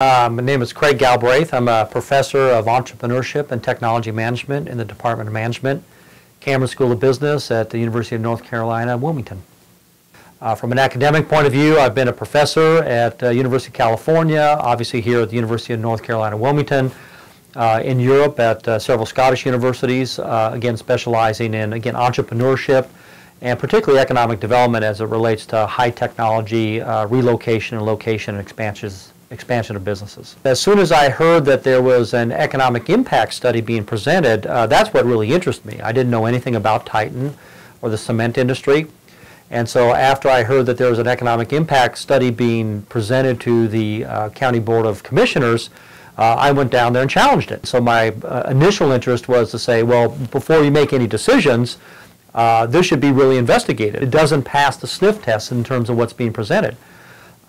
My name is Craig Gilrbraith. I'm a professor of entrepreneurship and technology management in the Department of Management, Cameron School of Business at the University of North Carolina, Wilmington. From an academic point of view, I've been a professor at University of California, obviously here at the University of North Carolina, Wilmington, in Europe at several Scottish universities, again specializing in, entrepreneurship and particularly economic development as it relates to high technology, relocation and location and expansion of businesses. As soon as I heard that there was an economic impact study being presented, that's what really interested me. I didn't know anything about Titan or the cement industry. And so after I heard that there was an economic impact study being presented to the County Board of Commissioners, I went down there and challenged it. So my initial interest was to say, well, before you make any decisions, this should be really investigated. It doesn't pass the sniff test in terms of what's being presented.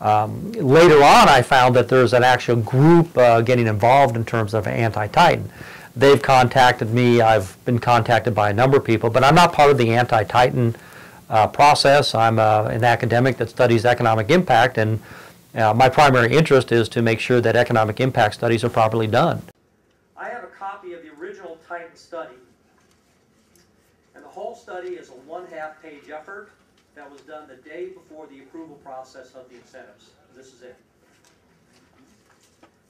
Later on, I found that there's an actual group getting involved in terms of anti-Titan. They've contacted me. I've been contacted by a number of people, but I'm not part of the anti-Titan process. I'm an academic that studies economic impact, and my primary interest is to make sure that economic impact studies are properly done. I have a copy of the original Titan study, and the whole study is a 1/2 page effort that was done the day before the approval process of the incentives. This is it.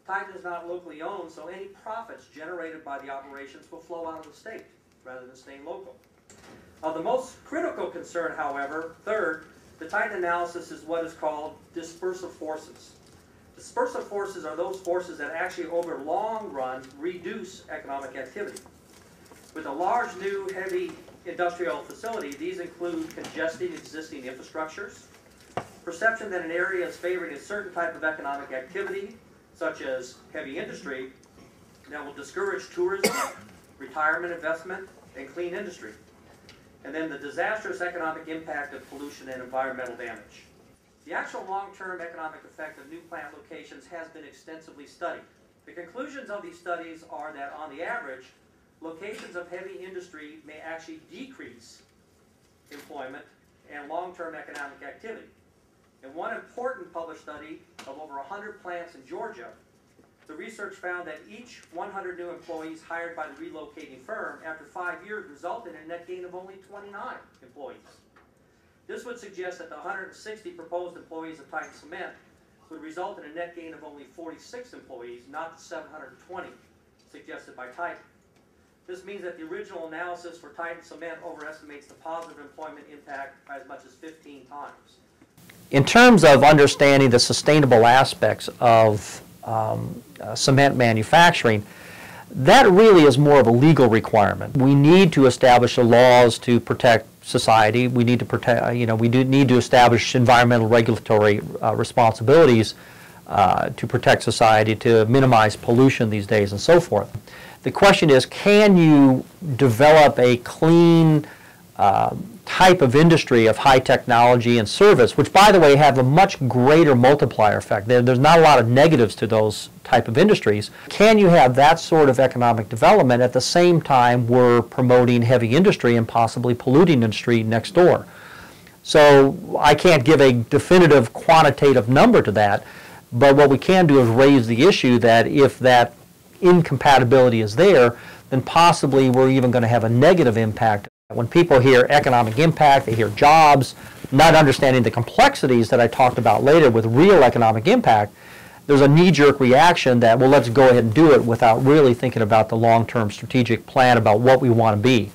Titan is not locally owned, so any profits generated by the operations will flow out of the state rather than staying local. Of the most critical concern, however, third, the Titan analysis is what is called dispersive forces. Dispersive forces are those forces that actually over long run reduce economic activity. With a large new heavy industrial facility, these include congesting existing infrastructures, perception that an area is favoring a certain type of economic activity, such as heavy industry, that will discourage tourism, retirement investment, and clean industry. And then the disastrous economic impact of pollution and environmental damage. The actual long-term economic effect of new plant locations has been extensively studied. The conclusions of these studies are that on the average, locations of heavy industry may actually decrease employment and long-term economic activity. In one important published study of over 100 plants in Georgia, the research found that each 100 new employees hired by the relocating firm after 5 years resulted in a net gain of only 29 employees. This would suggest that the 160 proposed employees of Titan Cement would result in a net gain of only 46 employees, not the 720 suggested by Titan. This means that the original analysis for Titan Cement overestimates the positive employment impact by as much as 15 times. In terms of understanding the sustainable aspects of cement manufacturing, that really is more of a legal requirement. We need to establish the laws to protect society. We need to protect, we do need to establish environmental regulatory responsibilities to protect society, to minimize pollution these days and so forth. The question is, can you develop a clean type of industry of high technology and service, which, by the way, have a much greater multiplier effect. There's not a lot of negatives to those type of industries. Can you have that sort of economic development at the same time we're promoting heavy industry and possibly polluting industry next door? So I can't give a definitive quantitative number to that, but what we can do is raise the issue that if that incompatibility is there, then possibly we're even going to have a negative impact. When people hear economic impact, they hear jobs, not understanding the complexities that I talked about later with real economic impact, there's a knee-jerk reaction that, well, let's go ahead and do it without really thinking about the long-term strategic plan about what we want to be.